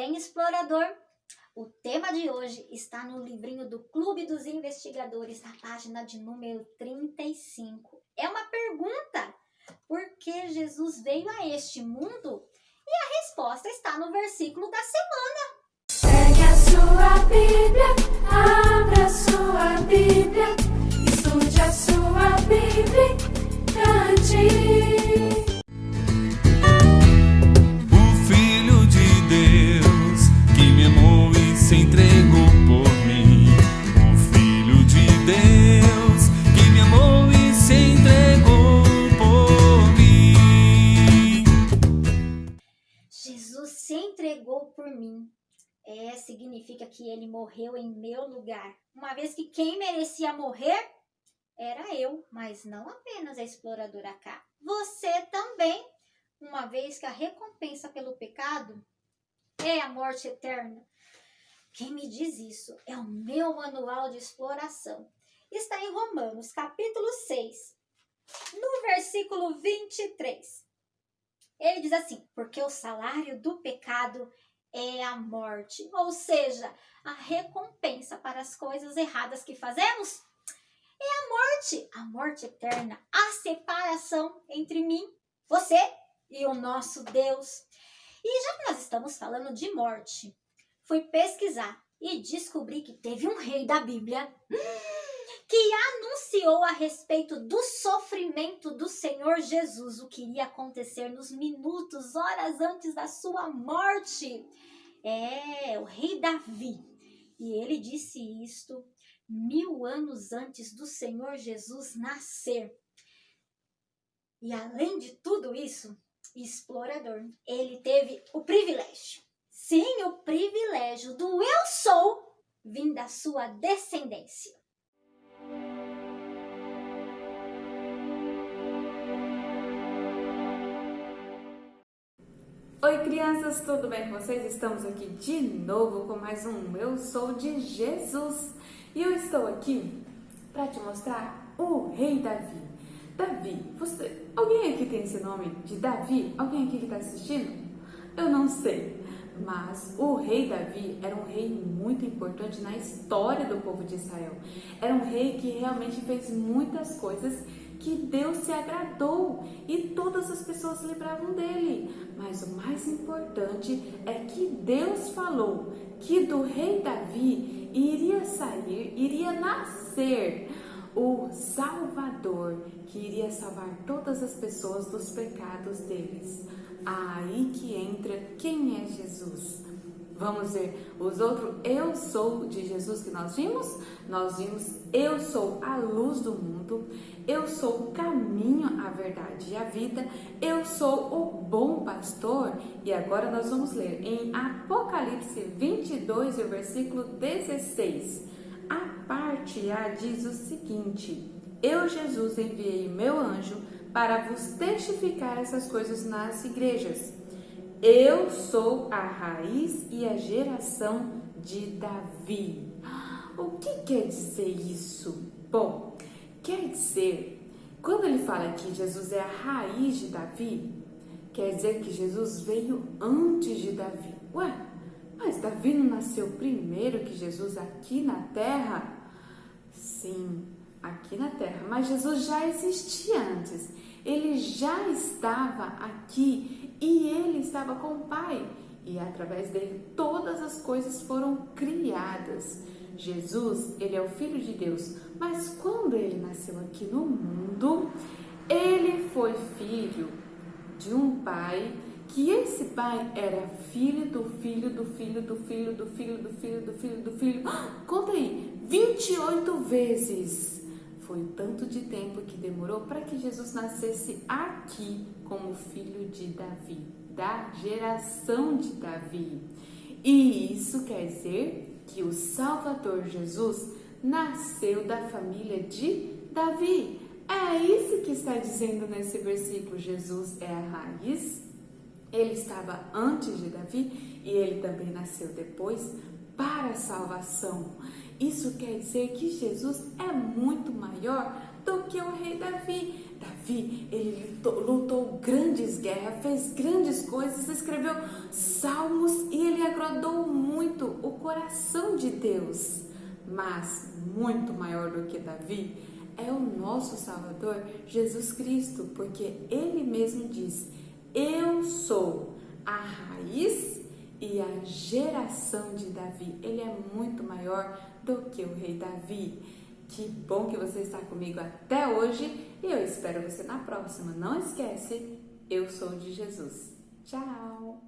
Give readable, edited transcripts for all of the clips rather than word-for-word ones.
bem, explorador? O tema de hoje está no livrinho do Clube dos Investigadores, na página de número 35. É uma pergunta: por que Jesus veio a este mundo? E a resposta está no versículo da semana. Pegue a sua Bíblia, abra sua Bíblia, estude a sua Bíblia, cante. O Filho de Deus que me amou e se entregou por mim. O Filho de Deus que me amou e se entregou por mim. Jesus se entregou por mim. Significa que ele morreu em meu lugar. Uma vez que quem merecia morrer era eu, mas não apenas a exploradora K. Você também, uma vez que a recompensa pelo pecado é a morte eterna. Quem me diz isso é o meu manual de exploração. Está em Romanos, capítulo 6, no versículo 23. Ele diz assim: porque o salário do pecado é a morte, ou seja, a recompensa para as coisas erradas que fazemos é a morte eterna, a separação entre mim, você e o nosso Deus. E já que nós estamos falando de morte, fui pesquisar e descobri que teve um rei da Bíblia que anunciou a respeito do sofrimento do Senhor Jesus, o que iria acontecer nos minutos, horas antes da sua morte. O rei Davi. E ele disse isto 1000 anos antes do Senhor Jesus nascer. E além de tudo isso, explorador, ele teve o privilégio, sim, o privilégio do eu sou vir da sua descendência. Oi crianças, tudo bem com vocês? Estamos aqui de novo com mais um Eu Sou de Jesus. E eu estou aqui para te mostrar o rei Davi. Davi, alguém aqui tem esse nome de Davi? Alguém aqui que está assistindo? Eu não sei, mas o rei Davi era um rei muito importante na história do povo de Israel. Era um rei que realmente fez muitas coisas que Deus se agradou e todas as pessoas lembravam dele. Mas o mais importante é que Deus falou que do rei Davi iria nascer o Salvador, que iria salvar todas as pessoas dos pecados deles. Aí que entra quem é Jesus. Vamos ver os outros eu sou de Jesus que nós vimos? Nós vimos eu sou a luz do mundo, eu sou o caminho, a verdade e a vida, eu sou o bom pastor. E agora nós vamos ler em Apocalipse 22, o versículo 16. A parte A diz o seguinte: eu, Jesus, enviei o meu anjo para vos testificar essas coisas nas igrejas. Eu sou a raiz e a geração de Davi. O que quer dizer isso? Bom, quer dizer, quando ele fala que Jesus é a raiz de Davi, quer dizer que Jesus veio antes de Davi. Ué, mas Davi não nasceu primeiro que Jesus aqui na terra? Sim, aqui na terra, mas Jesus já existia antes. Ele já estava aqui e ele estava com o Pai. E através dele todas as coisas foram criadas. Jesus, ele é o Filho de Deus. Mas quando ele nasceu aqui no mundo, ele foi filho de um pai, que esse pai era filho do filho do filho do filho do filho do filho do filho do filho. Conta aí, 28 vezes. Foi tanto de tempo que demorou para que Jesus nascesse aqui como filho de Davi, da geração de Davi. E isso quer dizer que o Salvador Jesus nasceu da família de Davi. É isso que está dizendo nesse versículo. Jesus é a raiz, ele estava antes de Davi e ele também nasceu depois para a salvação. Isso quer dizer que Jesus é muito maior do que o rei Davi. Davi Davi, ele lutou grandes guerras, fez grandes coisas, escreveu salmos e ele agradou muito o coração de Deus. Mas muito maior do que Davi é o nosso Salvador, Jesus Cristo, porque ele mesmo diz: eu sou a raiz e a geração de Davi. Ele é muito maior do que o rei Davi. Que bom que você está comigo até hoje e eu espero você na próxima. Não esquece, eu sou de Jesus. Tchau!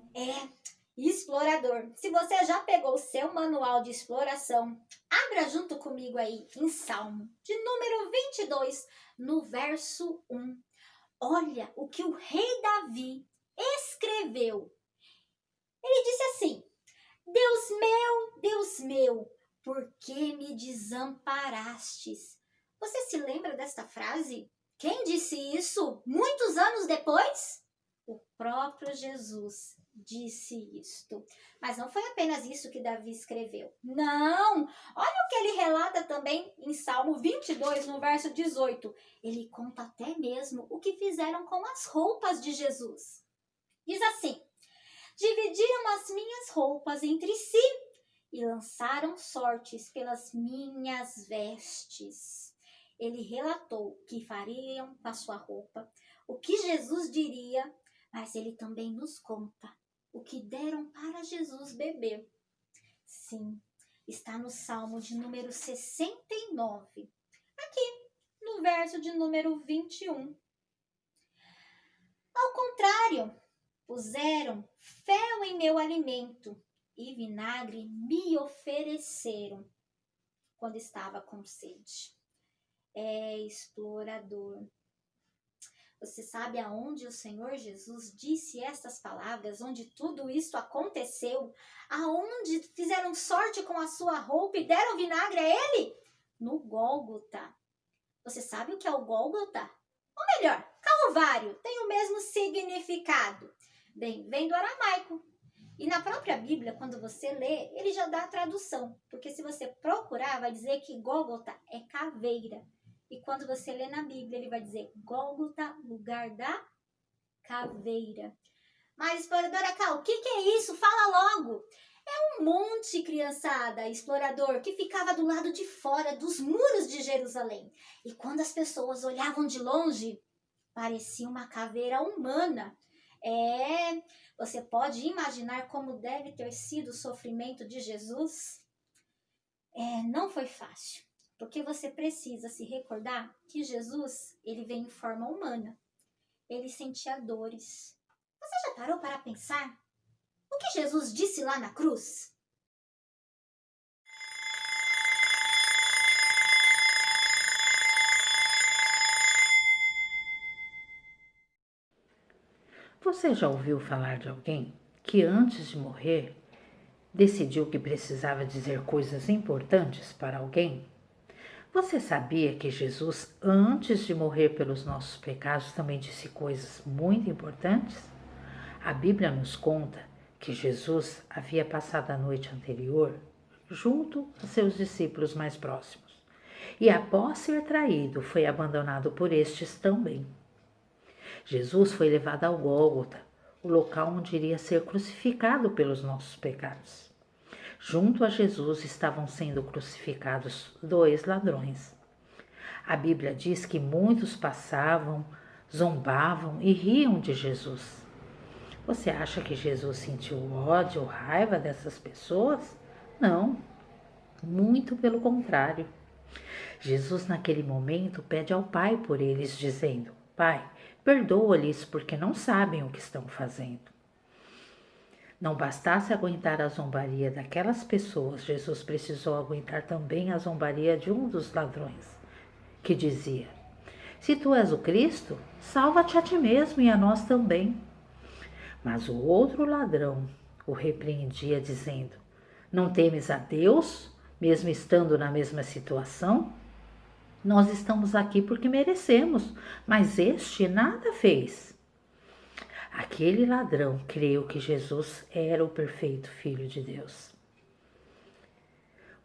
Explorador, se você já pegou o seu manual de exploração, abra junto comigo aí em Salmo, de número 22, no verso 1. Olha o que o rei Davi escreveu. Ele disse assim: Deus meu, por que me desamparastes? Você se lembra desta frase? Quem disse isso muitos anos depois? O próprio Jesus disse isto. Mas não foi apenas isso que Davi escreveu. Não! Olha o que ele relata também em Salmo 22, no verso 18. Ele conta até mesmo o que fizeram com as roupas de Jesus. Diz assim: dividiram as minhas roupas entre si e lançaram sortes pelas minhas vestes. Ele relatou o que fariam com a sua roupa, o que Jesus diria, mas ele também nos conta o que deram para Jesus beber. Sim, está no Salmo de número 69, aqui no verso de número 21. Ao contrário, puseram fel em meu alimento e vinagre me ofereceram quando estava com sede. Explorador. Você sabe aonde o Senhor Jesus disse estas palavras, onde tudo isso aconteceu? Aonde fizeram sorte com a sua roupa e deram vinagre a ele? No Gólgota. Você sabe o que é o Gólgota? Ou melhor, Calvário, tem o mesmo significado. Bem, vem do aramaico. E na própria Bíblia, quando você lê, ele já dá a tradução. Porque se você procurar, vai dizer que Gólgota é caveira. E quando você lê na Bíblia, ele vai dizer Gólgota, lugar da caveira. Mas, exploradora Ká, o que é isso? Fala logo! É um monte, criançada, explorador, que ficava do lado de fora dos muros de Jerusalém. E quando as pessoas olhavam de longe, parecia uma caveira humana. Você pode imaginar como deve ter sido o sofrimento de Jesus? Não foi fácil. Porque você precisa se recordar que Jesus, ele veio em forma humana. Ele sentia dores. Você já parou para pensar? O que Jesus disse lá na cruz? Você já ouviu falar de alguém que antes de morrer decidiu que precisava dizer coisas importantes para alguém? Você sabia que Jesus, antes de morrer pelos nossos pecados, também disse coisas muito importantes? A Bíblia nos conta que Jesus havia passado a noite anterior junto a seus discípulos mais próximos e, após ser traído, foi abandonado por estes também. Jesus foi levado ao Gólgota, o local onde iria ser crucificado pelos nossos pecados. Junto a Jesus estavam sendo crucificados 2 ladrões. A Bíblia diz que muitos passavam, zombavam e riam de Jesus. Você acha que Jesus sentiu ódio ou raiva dessas pessoas? Não, muito pelo contrário. Jesus, naquele momento, pede ao Pai por eles, dizendo: Pai, perdoa-lhes porque não sabem o que estão fazendo. Não bastasse aguentar a zombaria daquelas pessoas, Jesus precisou aguentar também a zombaria de um dos ladrões, que dizia: se tu és o Cristo, salva-te a ti mesmo e a nós também. Mas o outro ladrão o repreendia, dizendo: não temes a Deus, mesmo estando na mesma situação? Nós estamos aqui porque merecemos, mas este nada fez. Aquele ladrão creu que Jesus era o perfeito Filho de Deus.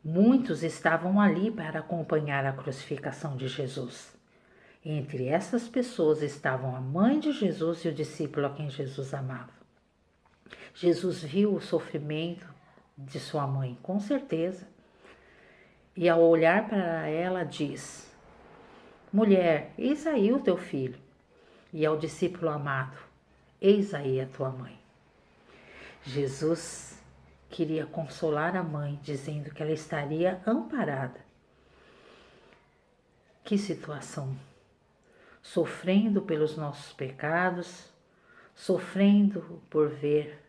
Muitos estavam ali para acompanhar a crucificação de Jesus. Entre essas pessoas estavam a mãe de Jesus e o discípulo a quem Jesus amava. Jesus viu o sofrimento de sua mãe, com certeza. E ao olhar para ela diz: mulher, eis aí o teu filho. E ao discípulo amado: eis aí a tua mãe. Jesus queria consolar a mãe, dizendo que ela estaria amparada. Que situação! Sofrendo pelos nossos pecados, sofrendo por ver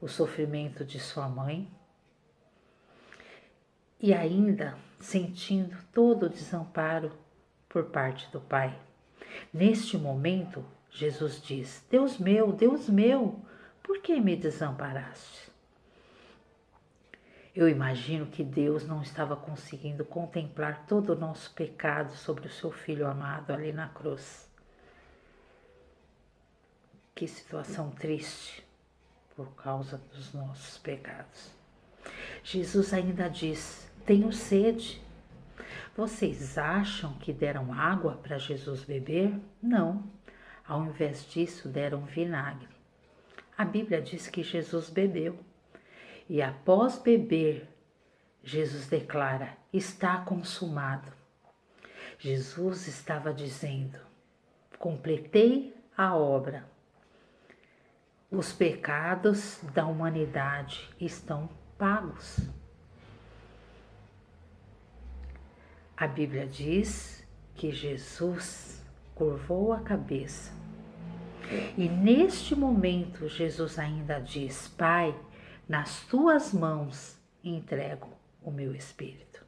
o sofrimento de sua mãe e ainda sentindo todo o desamparo por parte do Pai. Neste momento, Jesus diz: Deus meu, por que me desamparaste? Eu imagino que Deus não estava conseguindo contemplar todo o nosso pecado sobre o seu Filho amado ali na cruz. Que situação triste por causa dos nossos pecados. Jesus ainda diz: tenho sede. Vocês acham que deram água para Jesus beber? Não. Ao invés disso, deram vinagre. A Bíblia diz que Jesus bebeu. E após beber, Jesus declara: está consumado. Jesus estava dizendo: completei a obra. Os pecados da humanidade estão pagos. A Bíblia diz que Jesus curvou a cabeça. E neste momento, Jesus ainda diz: Pai, nas tuas mãos entrego o meu espírito.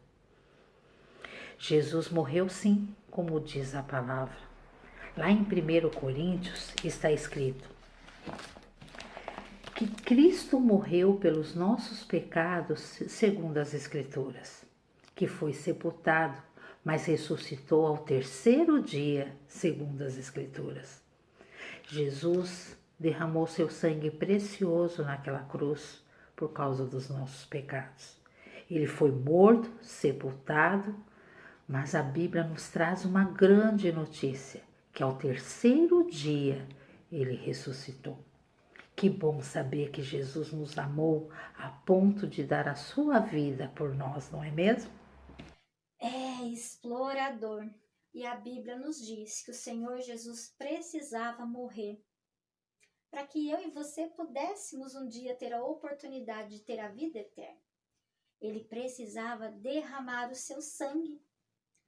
Jesus morreu sim, como diz a palavra. Lá em 1 Coríntios está escrito que Cristo morreu pelos nossos pecados segundo as Escrituras, que foi sepultado, mas ressuscitou ao terceiro dia segundo as Escrituras. Jesus derramou seu sangue precioso naquela cruz por causa dos nossos pecados. Ele foi morto, sepultado, mas a Bíblia nos traz uma grande notícia, que ao terceiro dia ele ressuscitou. Que bom saber que Jesus nos amou a ponto de dar a sua vida por nós, não é mesmo? É explorador. E a Bíblia nos diz que o Senhor Jesus precisava morrer para que eu e você pudéssemos um dia ter a oportunidade de ter a vida eterna. Ele precisava derramar o seu sangue.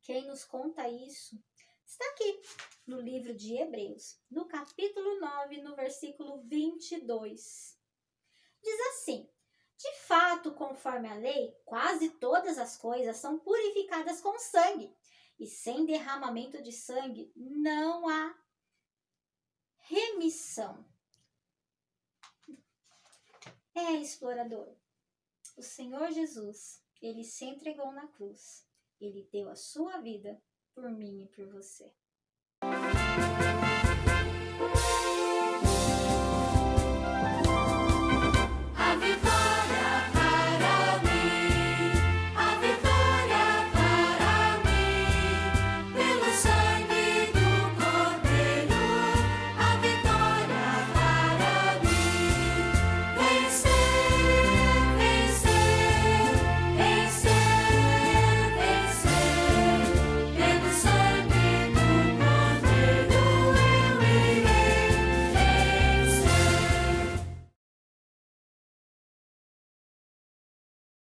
Quem nos conta isso está aqui no livro de Hebreus, no capítulo 9, no versículo 22. Diz assim: de fato, conforme a lei, quase todas as coisas são purificadas com sangue, e sem derramamento de sangue não há remissão. Explorador, o Senhor Jesus, ele se entregou na cruz. Ele deu a sua vida por mim e por você.